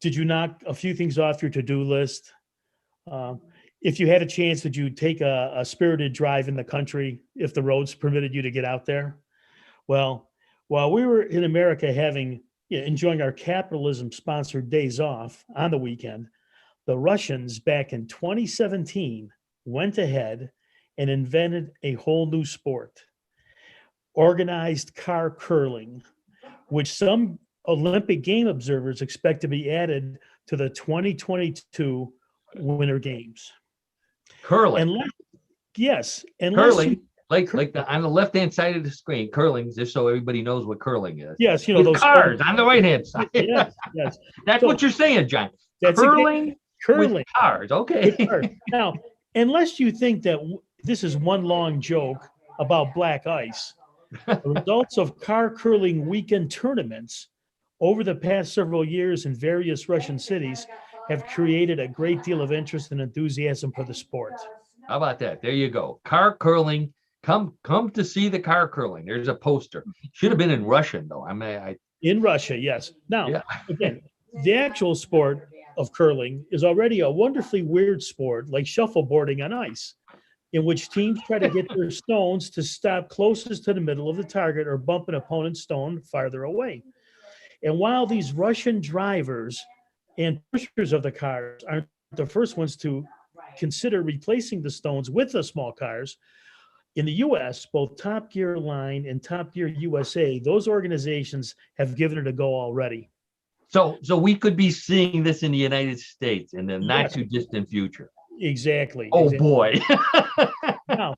Did you knock a few things off your to-do list? If you had a chance, did you take a spirited drive in the country if the roads permitted you to get out there? Well, while we were in America enjoying our capitalism-sponsored days off on the weekend, the Russians back in 2017 went ahead and invented a whole new sport, organized car curling, which some Olympic game observers expect to be added to the 2022 Winter Games. Curling. Unless Curling, like on the left-hand side of the screen, curling, just so everybody knows what curling is. Yes, With those cars on the right-hand side. Yes. That's what you're saying, John. That's Curling curling with cars. Okay. with cars. Now, unless you think that this is one long joke about black ice, the results of car curling weekend tournaments over the past several years in various Russian cities have created a great deal of interest and enthusiasm for the sport. How about that? There you go. Car curling. Come to see the car curling. There's a poster. Should have been in Russian though. In Russia, yes. Now, Yeah. again, the actual sport of curling is already a wonderfully weird sport like shuffleboarding on ice, in which teams try to get their stones to stop closest to the middle of the target or bump an opponent's stone farther away. And while these Russian drivers and pushers of the cars aren't the first ones to consider replacing the stones with the small cars, in the US, both Top Gear Line and Top Gear USA, those organizations have given it a go already. So we could be seeing this in the United States in the not Yes. too distant future. Exactly. Oh exactly. boy. Now,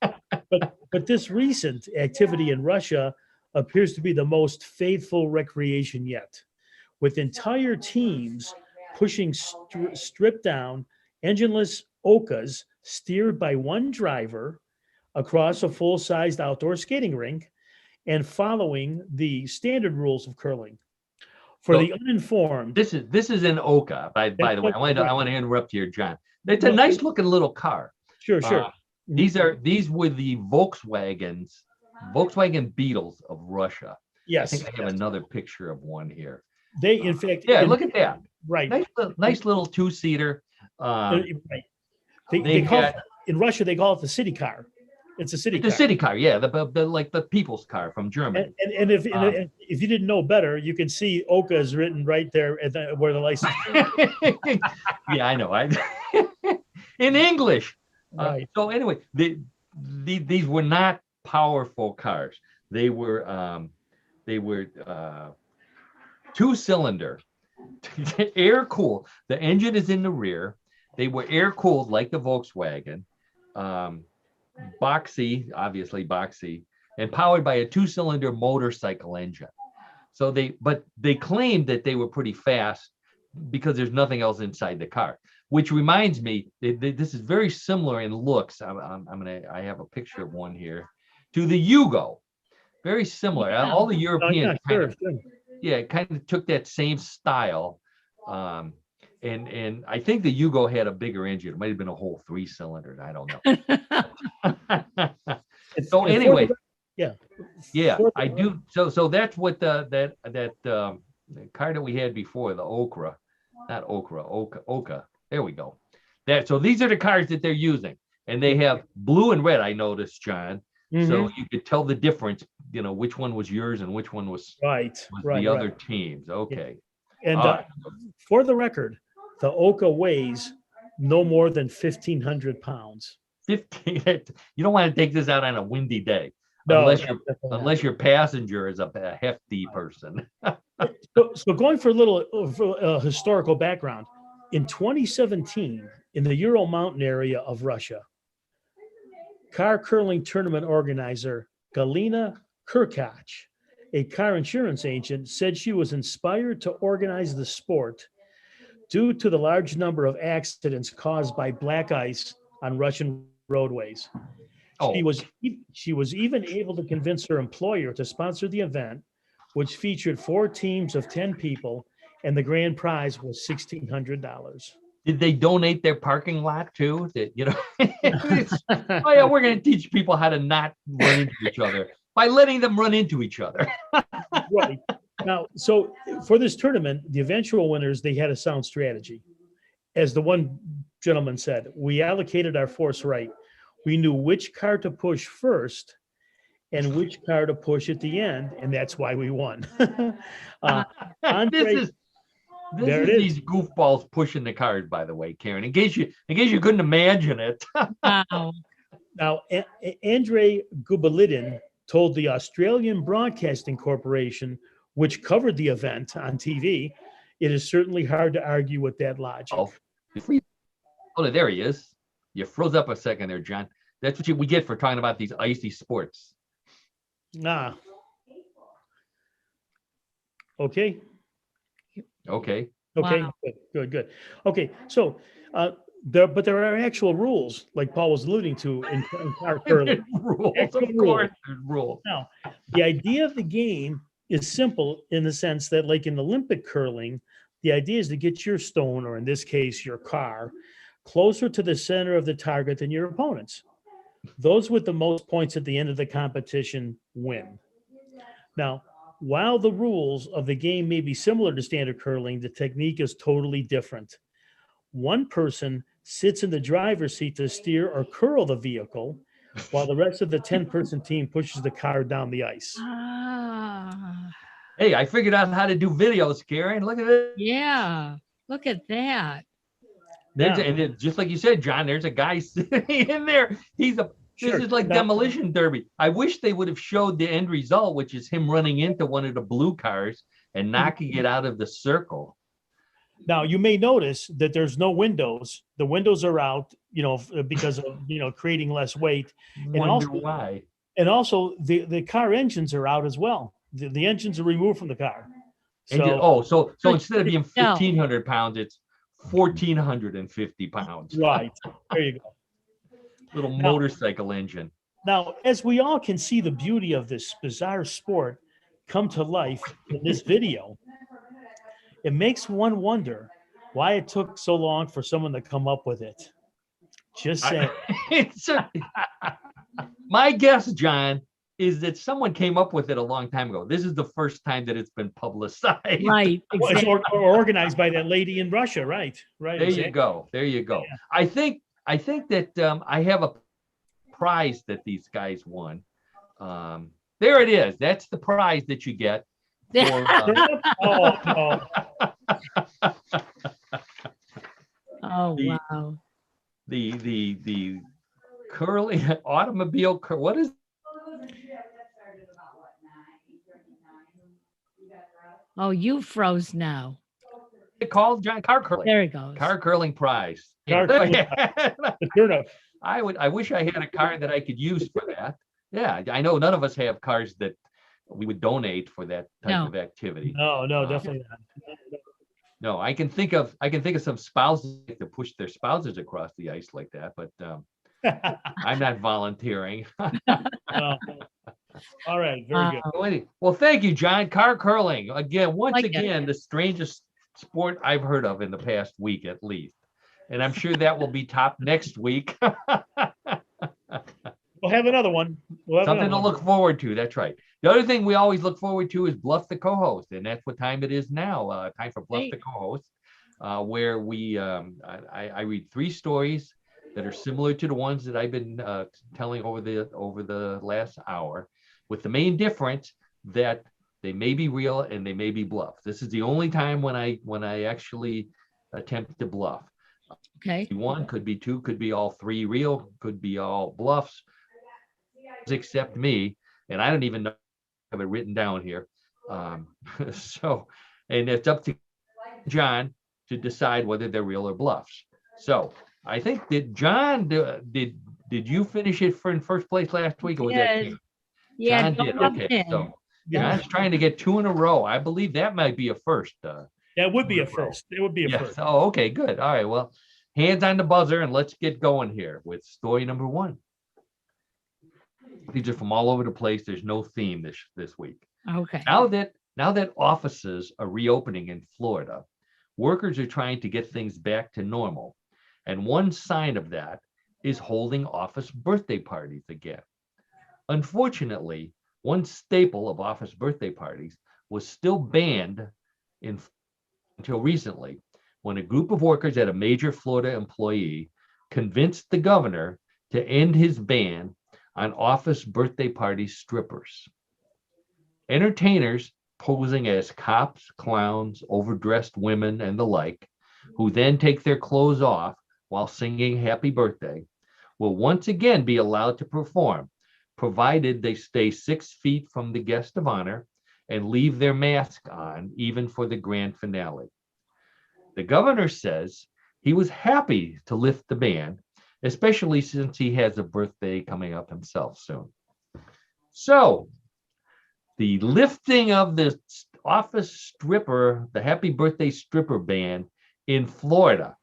but this recent activity in Russia appears to be the most faithful recreation yet, with entire teams pushing stripped down, engineless Okas steered by one driver across a full-sized outdoor skating rink and following the standard rules of curling. For the uninformed, This is an Oka, by the way. I want to interrupt here, John. It's a nice looking little car. sure. These were the Volkswagen Beetles of Russia. Yes. I think I have another picture of one here. They, in fact, Look at that. right. Nice little two-seater. Right. In Russia, they call it the city car. It's a city car. The city car, yeah, the like the people's car from Germany. And if you didn't know better, you can see Oka is written right there at where the license. Yeah, I know. In English. Right. So anyway, these were not powerful cars. They were two-cylinder, air cooled. The engine is in the rear. They were air cooled like the Volkswagen. Obviously boxy, and powered by a two-cylinder motorcycle engine. So they claimed that they were pretty fast because there's nothing else inside the car. Which reminds me, this is very similar in looks. I have a picture of one here to the Yugo. Very similar. Yeah. All the Europeans kind Sure. of took that same style. And I think the Yugo had a bigger engine. It might have been a whole 3 cylinders. I don't know. So anyway, I do. So that's what that car that we had before, the Oka. There we go. So these are the cars that they're using, and they have blue and red. I noticed, John. Mm-hmm. So you could tell the difference. Which one was yours and which one was the other team's. Okay. And for the record, the Oka weighs no more than 1,500 pounds. 15. You don't want to take this out on a windy day, No, unless your passenger is a hefty person. So going for a little historical background, in 2017, in the Ural Mountain area of Russia, car curling tournament organizer Galina Kurkach, a car insurance agent, said she was inspired to organize the sport due to the large number of accidents caused by black ice on Russian roadways. Oh. She was even able to convince her employer to sponsor the event, which featured 4 teams of 10 people, and the grand prize was $1,600. Did they donate their parking lot too? That oh yeah, we're going to teach people how to not run into each other by letting them run into each other. Right. Now, so for this tournament, the eventual winners, they had a sound strategy. As the one gentleman said, we allocated our force right. We knew which car to push first and which car to push at the end, and that's why we won. Andre, This there is it is. these goofballs pushing the cars, by the way, Karen. In case you couldn't imagine it. Wow. Now, Andrei Gubalidin told the Australian Broadcasting Corporation, which covered the event on TV, it is certainly hard to argue with that logic. Oh, there he is. You froze up a second there, John. That's what we get for talking about these icy sports. Nah. Okay. Okay. Okay. Wow. Good. Okay. So, there are actual rules, like Paul was alluding to in car curling. Rules, Actual of course, there's rules. Now, the idea of the game is simple in the sense that, like in Olympic curling, the idea is to get your stone, or in this case, your car, closer to the center of the target than your opponents. Those with the most points at the end of the competition win. Now, while the rules of the game may be similar to standard curling, the technique is totally different. One person sits in the driver's seat to steer or curl the vehicle, while the rest of the 10-person team pushes the car down the ice. Ah, Hey, I figured out how to do videos, Karen. Look at it. yeah. Look at that. And just like you said, John, there's a guy sitting in there. This is like demolition derby. I wish they would have showed the end result, which is him running into one of the blue cars and knocking it out of the circle. Now, you may notice that there's no windows. The windows are out, because of, creating less weight. Wonder why. And also the car engines are out as well. The engines are removed from the car. So, So instead of being 1,500 pounds, it's 1,450 pounds. Right. There you go. Little motorcycle engine. Now, as we all can see the beauty of this bizarre sport come to life in this video, it makes one wonder why it took so long for someone to come up with it. Just saying. My guess, John, is that someone came up with it a long time ago. This is the first time that it's been publicized. Right. Exactly. Or organized by that lady in Russia. Right. There you go. Yeah. I think that I have a prize that these guys won. There it is. That's the prize that you get. For, Oh, wow. The curling automobile. What is? Oh, you froze now. It called, John? Car curling. There it goes. Car curling prize. Car curling. I wish I had a car that I could use for that. Yeah, I know none of us have cars that we would donate for that type of activity. No, definitely not. No, I can think of some spouses that push their spouses across the ice like that, but I'm not volunteering. All right, very good. Well, thank you, John. Car curling once again, the strangest sport I've heard of in the past week at least, and I'm sure that will be top next week. We'll have another one. Something to look forward to. That's right. The other thing we always look forward to is Bluff the Co-Host, and that's what time it is now. Time for Bluff the Co-Host, where I read 3 stories that are similar to the ones that I've been telling over the last hour, with the main difference that they may be real and they may be bluff. This is the only time when I actually attempt to bluff. Okay. 1, could be 2, could be all 3 real, could be all bluffs, except me, and I don't even know. Have it written down here. And it's up to John to decide whether they're real or bluffs. So I think that John, did you finish it in first place last week, or was that Kim? Yeah, John did. Okay, so John's trying to get 2 in a row. I believe that might be a first. That would be a first. It would be a first. Oh, okay, good. All right, well, hands on the buzzer, and let's get going here with story number 1. These are from all over the place. There's no theme this week. Okay. Now that offices are reopening in Florida, workers are trying to get things back to normal. And one sign of that is holding office birthday parties again. Unfortunately, one staple of office birthday parties was still banned until recently, when a group of workers at a major Florida employee convinced the governor to end his ban on office birthday party strippers. Entertainers posing as cops, clowns, overdressed women, and the like, who then take their clothes off while singing happy birthday, will once again be allowed to perform, provided they stay 6 feet from the guest of honor and leave their mask on, even for the grand finale. The governor says he was happy to lift the ban, especially since he has a birthday coming up himself soon. So, the lifting of the office stripper, the happy birthday stripper ban in Florida.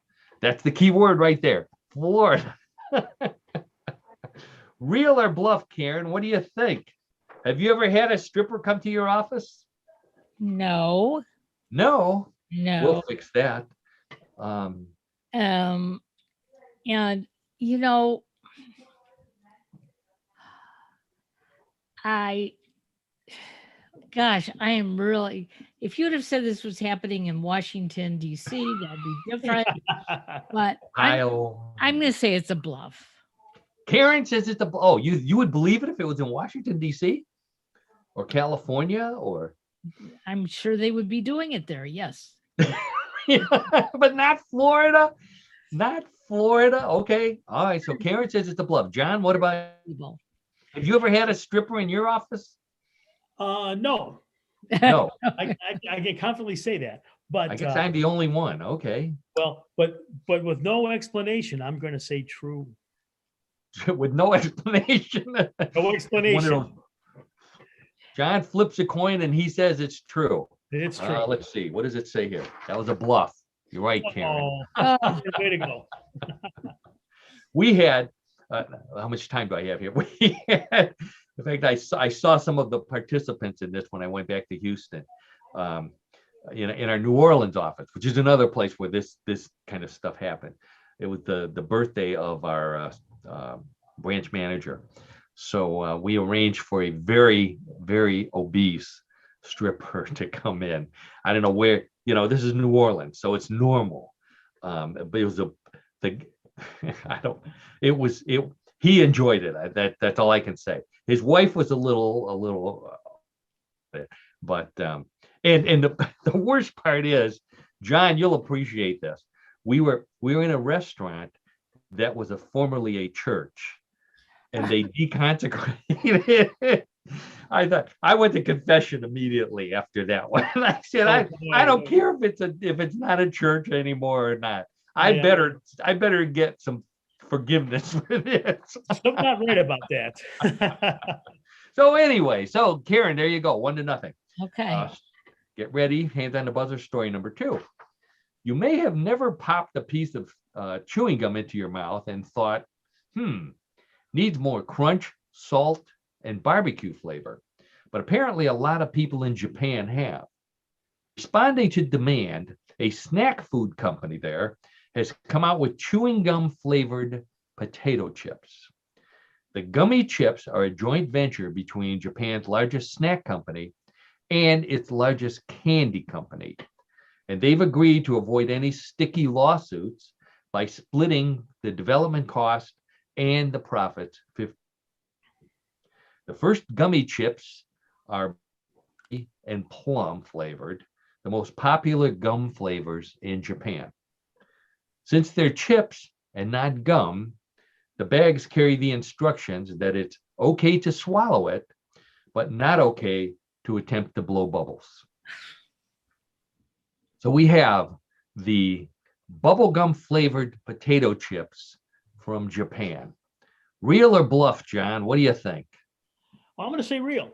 That's the key word right there, Florida. Real or bluff, Karen? What do you think? Have you ever had a stripper come to your office? No, No. no. We'll fix that. And you know, gosh, I am really, if you'd have said this was happening in Washington, D.C., that'd be different. But I'm Kyle. going to say it's a bluff. Karen says it's a, oh, you would believe it if it was in Washington, D.C. or California or? I'm sure they would be doing it there. Yes. But not Florida. Not Florida. Okay. All right. So Karen says it's a bluff. John, what about you? Have you ever had a stripper in your office? No. No. I can confidently say that. But I guess I'm the only one. Okay. Well, but with no explanation, I'm going to say true. With no explanation. No explanation. John flips a coin and he says it's true. It's true. Let's see. What does it say here? That was a bluff. You're right, Karen. Way to go. We had, how much time do I have here? We had, in fact, I saw some of the participants in this when I went back to Houston, in our New Orleans office, which is another place where this kind of stuff happened. It was the birthday of our branch manager. So we arranged for a very, very obese stripper to come in. I don't know where, this is New Orleans, so it's normal. But it was he enjoyed it. That's all I can say. His wife was a little, but and the worst part is, John, you'll appreciate this. We were in a restaurant that was formerly a church, and they deconsecrated it. I went to confession immediately after that one. I said, I don't care if it's not a church anymore or not. I better get some forgiveness for this. I'm not right about that. So anyway, Karen, there you go, 1-0. Okay. Get ready, hands on the buzzer. Story number 2. You may have never popped a piece of chewing gum into your mouth and thought, needs more crunch, salt, and barbecue flavor. But apparently a lot of people in Japan have. Responding to demand, a snack food company there has come out with chewing gum flavored potato chips. The gummy chips are a joint venture between Japan's largest snack company and its largest candy company. And they've agreed to avoid any sticky lawsuits by splitting the development cost and the profits. The first gummy chips are and plum flavored, the most popular gum flavors in Japan. Since they're chips and not gum, the bags carry the instructions that it's okay to swallow it, but not okay to attempt to blow bubbles. So we have the bubblegum flavored potato chips from Japan. Real or bluff, John? What do you think? Well, I'm going to say real.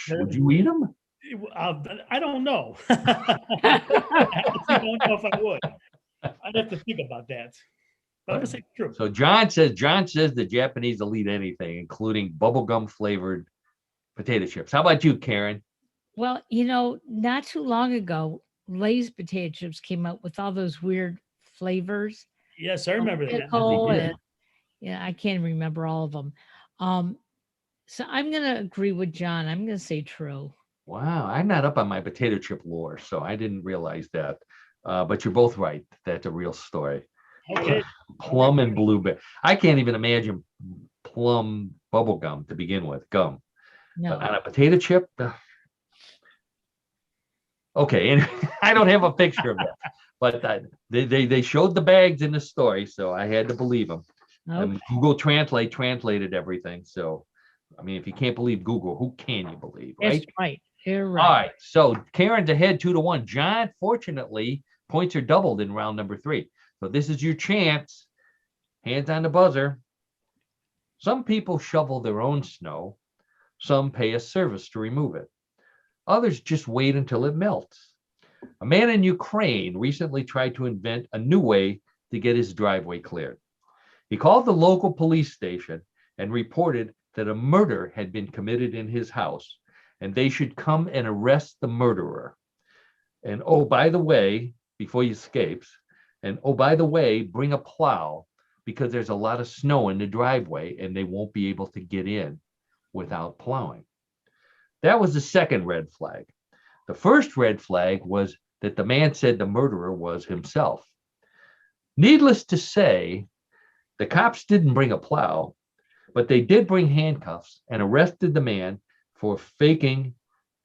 Would you eat them? I don't know. I don't know if I would. I'd have to think about that. But I'm going to say true. So John says the Japanese will eat anything, including bubblegum flavored potato chips. How about you, Karen? Well, not too long ago, Lay's potato chips came out with all those weird flavors. Yes, I remember that. Pickle did. and yeah, I can't remember all of them. So I'm gonna agree with John. I'm gonna say true. Wow, I'm not up on my potato chip lore, so I didn't realize that. But you're both right. That's a real story. Okay. Plum and blueberry. I can't even imagine plum bubble gum to begin with. Gum. No. But on a potato chip, okay. And I don't have a picture of that, but they showed the bags in the story, so I had to believe them. I mean, Google translated everything. So, I mean, if you can't believe Google, who can you believe, right? That's right. You're right. All right. So Karen's ahead 2-1. John, fortunately, points are doubled in round number 3. So this is your chance. Hands on the buzzer. Some people shovel their own snow. Some pay a service to remove it. Others just wait until it melts. A man in Ukraine recently tried to invent a new way to get his driveway cleared. He called the local police station and reported that a murder had been committed in his house, and they should come and arrest the murderer. And oh, by the way, before he escapes, and oh, by the way, bring a plow because there's a lot of snow in the driveway and they won't be able to get in without plowing. That was the second red flag. The first red flag was that the man said the murderer was himself. Needless to say, the cops didn't bring a plow, but they did bring handcuffs and arrested the man for making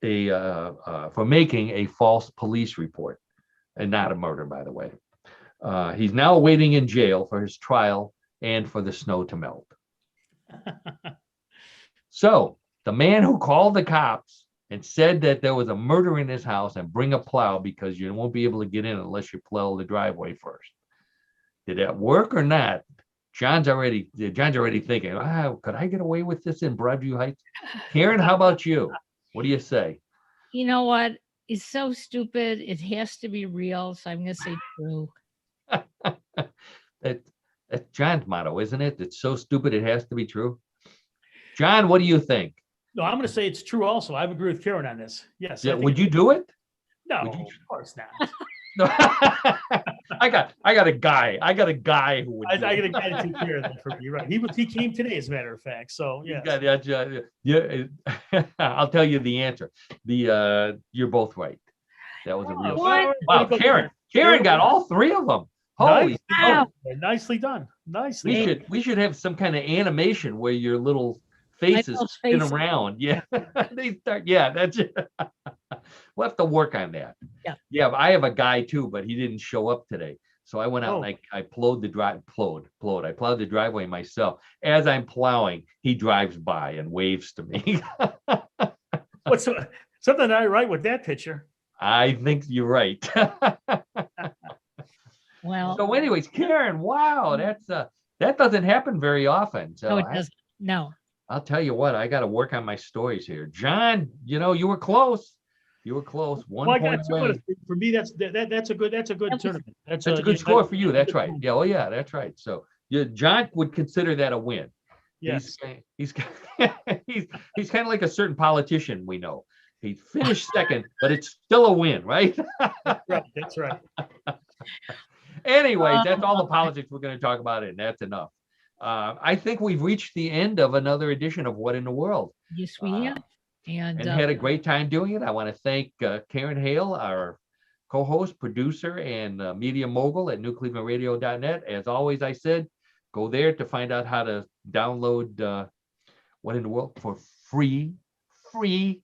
a false police report, and not a murder, by the way. He's now waiting in jail for his trial and for the snow to melt. So the man who called the cops and said that there was a murder in his house and bring a plow because you won't be able to get in unless you plow the driveway first. Did that work or not? John's already thinking, could I get away with this in Broadview Heights? Karen, how about you? What do you say? You know what? It's so stupid. It has to be real. So I'm going to say true. That's John's motto, isn't it? It's so stupid it has to be true. John, what do you think? No, I'm going to say it's true also. I agree with Karen on this. Yes. Yeah, would you do it? No, would you? of course not. No. I got a guy. I got a guy who would. I got a guy to take care of that for me. Right. He came today, as a matter of fact. So yeah. Yeah. I'll tell you the answer. You're both right. That was a real. Wow, Karen got all 3 of them. Holy wow. Nicely done. Nicely. We should have some kind of animation where your little faces spin around. Yeah. They start. Yeah, that's it. We'll have to work on that. Yeah. I have a guy too, but he didn't show up today. So I went out and I plowed the I plowed the driveway myself. As I'm plowing, he drives by and waves to me. What's something I right with that picture? I think you're right. Well, so anyways, Karen, wow, that doesn't happen very often. So no, it doesn't. No. I'll tell you what, I got to work on my stories here. John, you were close. You were close. 1 point away. For me, that's a good tournament. That's a good score for you. That's right. Yeah, that's right. So John would consider that a win. Yes. He's he's kind of like a certain politician we know. He finished second, but it's still a win, right? Right. That's right. Anyways, that's all the politics we're going to talk about, and that's enough. I think we've reached the end of another edition of What in the World. Yes, we have. And had a great time doing it. I want to thank Karen Hale, our co-host, producer, and media mogul at newclevelandradio.net. As always, I said, go there to find out how to download What in the World for free,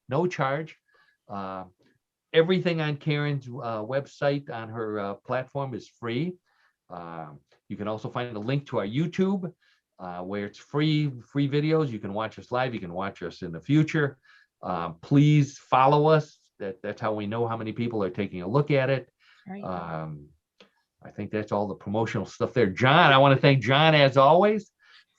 no charge. Everything on Karen's website on her platform is free. You can also find a link to our YouTube where it's free videos. You can watch us live. You can watch us in the future. Please follow us. That's how we know how many people are taking a look at it. Right. I think that's all the promotional stuff there. John, I want to thank John as always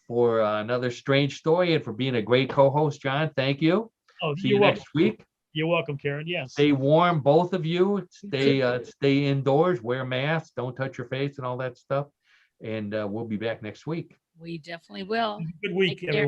for another strange story and for being a great co-host. John, thank you. See you next week. You're welcome, Karen. Yes. Stay warm, both of you. Stay indoors, wear masks, don't touch your face and all that stuff. And we'll be back next week. We definitely will. Good week, everyone.